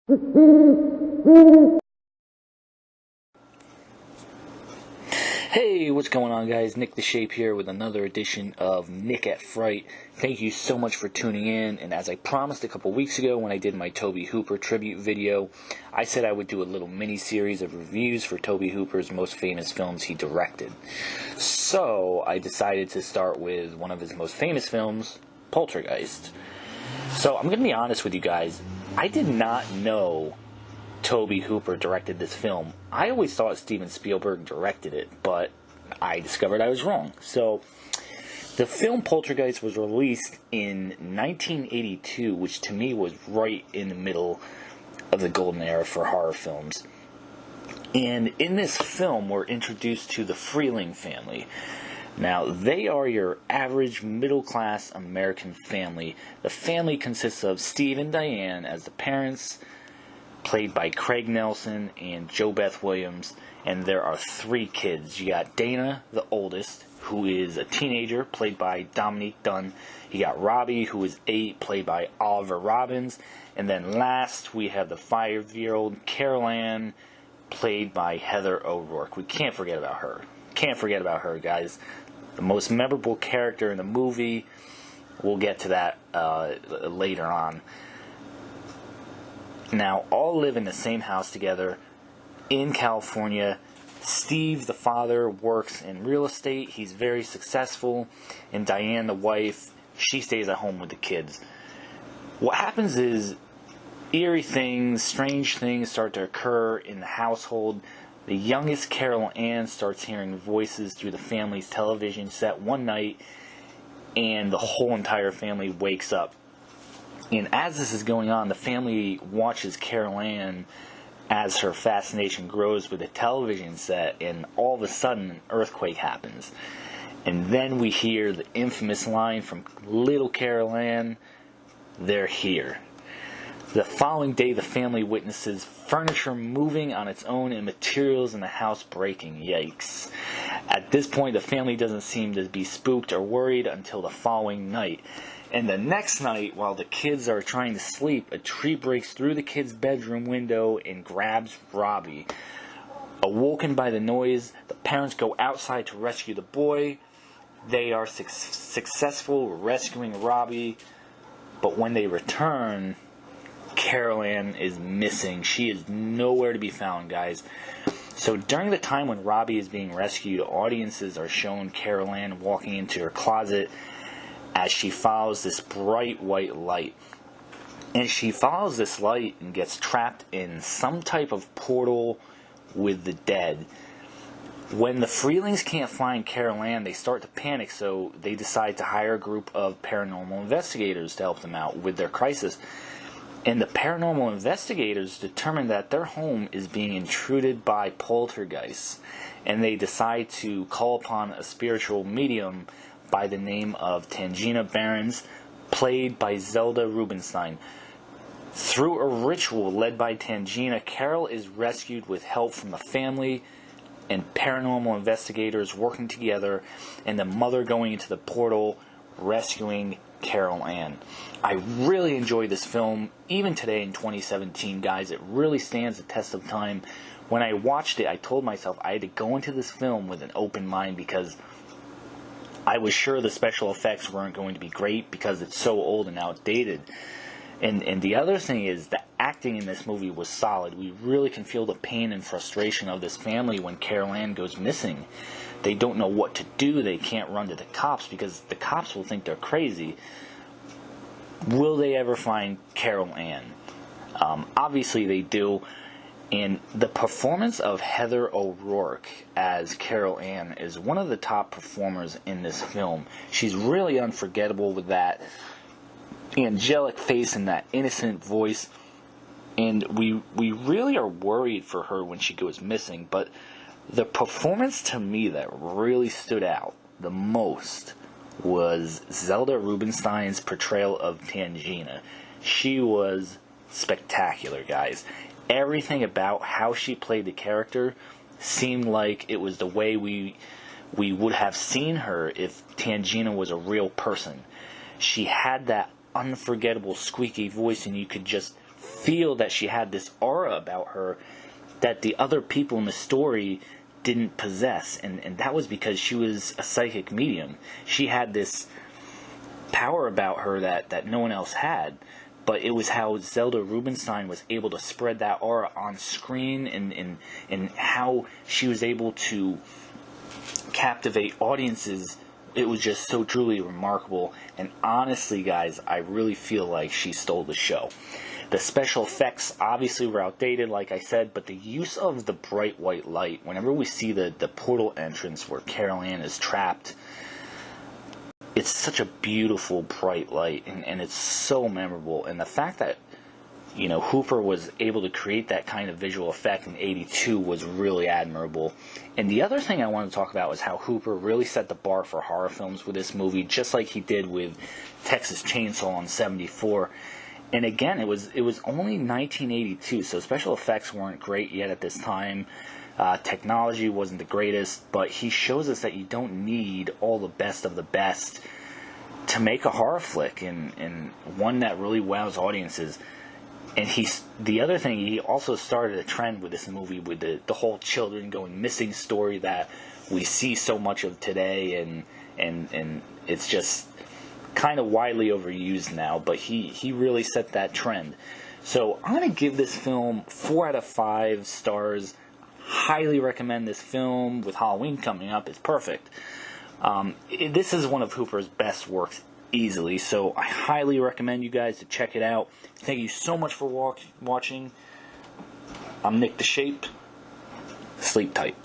Hey, what's going on, guys? Nick the Shape here with another edition of Nick at Fright. Thank you so much for tuning in, and as I promised a couple weeks ago when I did my Tobe Hooper tribute video, I said I would do a little mini-series of reviews for Tobe Hooper's most famous films he directed. So, I decided to start with one of his most famous films, Poltergeist. So, I'm going to be honest with you guys, I did not know Tobe Hooper directed this film. I always thought Steven Spielberg directed it, but I discovered I was wrong. So, the film Poltergeist was released in 1982, which to me was right in the middle of the golden era for horror films. And in this film, we're introduced to the Freeling family. Now, they are your average middle-class American family. The family consists of Steve and Diane as the parents, played by Craig Nelson and Jo Beth Williams, and there are 3 kids. You got Dana, the oldest, who is a teenager, played by Dominique Dunne. You got Robbie, who is 8, played by Oliver Robbins, and then last we have the 5-year-old Carol Ann, played by Heather O'Rourke. We can't forget about her. Can't forget about her, guys. The most memorable character in the movie. We'll get to that later on. Now, all live in the same house together in California. Steve, the father, works in real estate. He's very successful. And Diane, the wife, she stays at home with the kids. What happens is eerie things, strange things start to occur in the household. The youngest Carol Ann starts hearing voices through the family's television set one night, and the whole entire family wakes up. And as this is going on, the family watches Carol Ann as her fascination grows with the television set, and all of a sudden an earthquake happens. And then we hear the infamous line from little Carol Ann, "They're here." The following day, the family witnesses furniture moving on its own and materials in the house breaking. Yikes. At this point, the family doesn't seem to be spooked or worried until the following night. And the next night, while the kids are trying to sleep, a tree breaks through the kid's bedroom window and grabs Robbie. Awoken by the noise, the parents go outside to rescue the boy. They are successful rescuing Robbie, but when they return, Carol Ann is missing. She is nowhere to be found, guys. So during the time when Robbie is being rescued, audiences are shown Carol Ann walking into her closet as she follows this bright white light. And she follows this light and gets trapped in some type of portal with the dead. When the Freelings can't find Carol Ann, they start to panic, so they decide to hire a group of paranormal investigators to help them out with their crisis. And the paranormal investigators determine that their home is being intruded by poltergeists, and they decide to call upon a spiritual medium by the name of Tangina Barons, played by Zelda Rubinstein. Through a ritual led by Tangina, Carol is rescued with help from the family and paranormal investigators working together, and the mother going into the portal rescuing Carol Ann. I really enjoyed this film, even today in 2017, guys. It really stands the test of time. When I watched it, I told myself I had to go into this film with an open mind, because I was sure the special effects weren't going to be great because it's so old and outdated. And the other thing is, the acting in this movie was solid. We really can feel the pain and frustration of this family when Carol Ann goes missing. They don't know what to do. They can't run to the cops because the cops will think they're crazy. Will they ever find Carol Ann? Obviously they do. And the performance of Heather O'Rourke as Carol Ann is one of the top performers in this film. She's really unforgettable with that angelic face and that innocent voice. And we really are worried for her when she goes missing. But the performance to me that really stood out the most was Zelda Rubinstein's portrayal of Tangina. She was spectacular, guys. Everything about how she played the character seemed like it was the way we would have seen her if Tangina was a real person. She had that unforgettable squeaky voice, and you could just feel that she had this aura about her that the other people in the story didn't possess, and that was because she was a psychic medium. She had this power about her that no one else had, but it was how Zelda Rubinstein was able to spread that aura on screen, and how she was able to captivate audiences. It was just so truly remarkable, and honestly, guys, I really feel like she stole the show. The special effects obviously were outdated, like I said, but the use of the bright white light, whenever we see the portal entrance where Carol Ann is trapped, it's such a beautiful bright light, and it's so memorable. And the fact that, you know, Hooper was able to create that kind of visual effect in '82 was really admirable. And the other thing I want to talk about is how Hooper really set the bar for horror films with this movie, just like he did with Texas Chainsaw in '74. And again, it was only 1982, so special effects weren't great yet at this time. Technology wasn't the greatest, but he shows us that you don't need all the best of the best to make a horror flick, and one that really wows audiences. And the other thing, he also started a trend with this movie with the whole children going missing story that we see so much of today, and it's just kind of widely overused now, but he really set that trend. So I'm going to give this film 4 out of 5 stars. Highly recommend this film. With Halloween coming up, it's perfect. This is one of Hooper's best works easily, so I highly recommend you guys to check it out. Thank you so much for watching. I'm Nick the Shape. Sleep tight.